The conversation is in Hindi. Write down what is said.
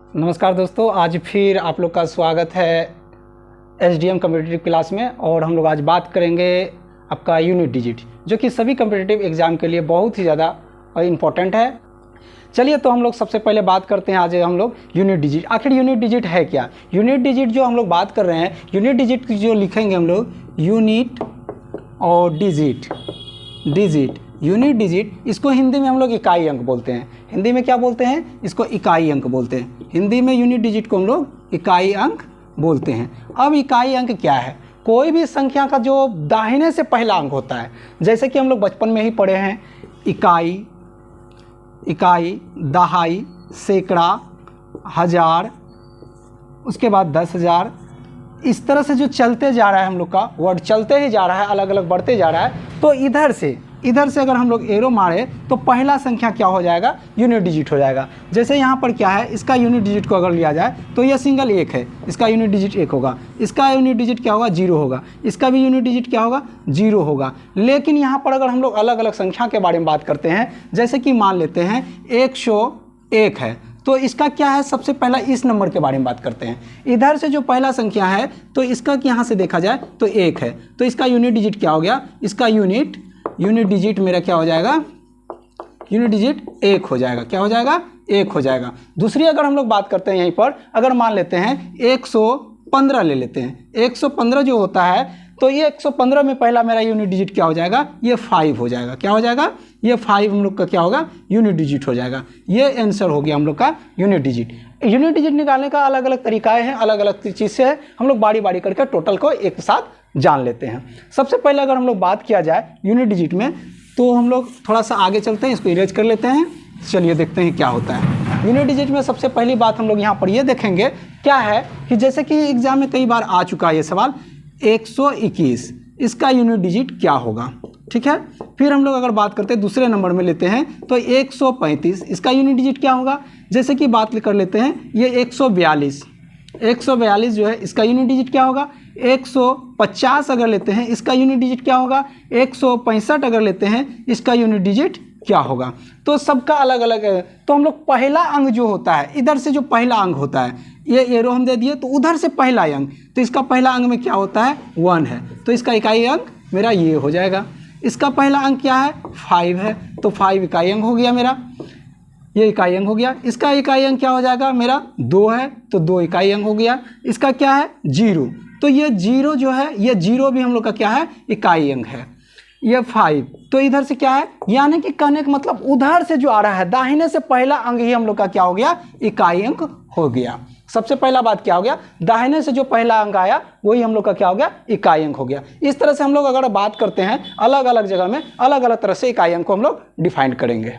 नमस्कार दोस्तों, आज फिर आप लोग का स्वागत है एसडीएम कॉम्पिटिटिव क्लास में। और हम लोग आज बात करेंगे आपका यूनिट डिजिट, जो कि सभी कॉम्पिटिटिव एग्ज़ाम के लिए बहुत ही ज़्यादा इम्पोर्टेंट है। चलिए, तो हम लोग सबसे पहले बात करते हैं आज हम लोग यूनिट डिजिट। आखिर यूनिट डिजिट है क्या? यूनिट डिजिट जो हम लोग बात कर रहे हैं, यूनिट डिजिट जो लिखेंगे हम लोग यूनिट और डिजिट यूनिट डिजिट, इसको हिंदी में हम लोग इकाई अंक बोलते हैं। हिंदी में क्या बोलते हैं? इसको इकाई अंक बोलते हैं। हिंदी में यूनिट डिजिट को हम लोग इकाई अंक बोलते हैं। अब इकाई अंक क्या है? कोई भी संख्या का जो दाहिने से पहला अंक होता है, जैसे कि हम लोग बचपन में ही पढ़े हैं, इकाई, दहाई, सैकड़ा, हजार, उसके बाद 10,000, इस तरह से जो चलते जा रहा है हम लोग का वर्ड चलते ही जा रहा है, अलग अलग बढ़ते जा रहा है। तो इधर से अगर हम लोग एरो मारे तो पहला संख्या क्या हो जाएगा? यूनिट डिजिट हो जाएगा। जैसे यहाँ पर क्या है, इसका यूनिट डिजिट को अगर लिया जाए तो यह सिंगल 1 है, इसका यूनिट डिजिट 1 होगा। इसका यूनिट डिजिट क्या होगा? 0 होगा। इसका भी यूनिट डिजिट क्या होगा? 0 होगा। लेकिन यहाँ पर अगर हम लोग अलग अलग संख्या के बारे में बात करते हैं, जैसे कि मान लेते हैं 101 है, तो इसका क्या है? सबसे पहला इस नंबर के बारे में बात करते हैं। इधर से जो पहला संख्या है तो इसका यहाँ से देखा जाए तो 1 है, तो इसका यूनिट डिजिट क्या हो गया? इसका यूनिट डिजिट मेरा क्या हो जाएगा? यूनिट डिजिट 1 हो जाएगा। क्या हो जाएगा? 1 हो जाएगा। दूसरी अगर हम लोग बात करते हैं यहीं पर, अगर मान लेते हैं 115 ले लेते हैं। 115 जो होता है, तो ये 115 में पहला मेरा यूनिट डिजिट क्या हो जाएगा? ये 5 हो जाएगा। क्या हो जाएगा? ये 5 हम लोग का क्या होगा? यूनिट डिजिट हो जाएगा। ये आंसर हो गया हम लोग का यूनिट डिजिट। यूनिट डिजिट निकालने का अलग अलग तरीकाएं हैं, अलग अलग चीज़ से है। हम लोग बारी बारी करके टोटल को एक साथ जान लेते हैं। सबसे पहले अगर हम लोग बात किया जाए यूनिट डिजिट में, तो हम लोग थोड़ा सा आगे चलते हैं, इसको इरेज कर लेते हैं। चलिए देखते हैं क्या होता है यूनिट डिजिट में। सबसे पहली बात हम लोग यहाँ पर ये देखेंगे क्या है कि जैसे कि एग्जाम में कई बार आ चुका है ये सवाल, 121 इसका यूनिट डिजिट क्या होगा? ठीक है। फिर हम लोग अगर बात करते हैं दूसरे नंबर में लेते हैं तो 135 इसका यूनिट डिजिट क्या होगा? जैसे कि बात कर लेते हैं ये 142 जो है, इसका यूनिट डिजिट क्या होगा? 150 अगर लेते हैं, इसका यूनिट डिजिट क्या होगा? 165 अगर लेते हैं, इसका यूनिट डिजिट क्या होगा? तो सबका अलग अलग है। तो हम लोग पहला अंक जो होता है, इधर से जो पहला अंक होता है, ये एरो हम दे दिए, तो उधर से पहला अंक, तो इसका पहला अंक में क्या होता है? 1 है, तो इसका इकाई अंक मेरा ये हो जाएगा। इसका पहला अंक क्या है? 5 है, तो 5 इकाई अंक हो गया मेरा, ये इकाई अंक हो गया। इसका इकाई अंक क्या हो जाएगा? मेरा 2 है, तो 2 इकाई अंक हो गया। इसका क्या है? 0, तो ये 0 जो है, ये 0 भी हम लोग का क्या है? इकाई अंक है। ये 5, तो इधर से क्या है? यानी कि कहने का मतलब उधर से जो आ रहा है दाहिने से पहला अंक ही हम लोग का क्या हो गया? इकाई अंक हो गया। सबसे पहला बात क्या हो गया? दाहिने से जो पहला अंक आया वही हम लोग का क्या हो गया? इकाई अंक हो गया। इस तरह से हम लोग अगर बात करते हैं, अलग अलग जगह में अलग अलग तरह से इकाई अंक को हम लोग डिफाइन करेंगे।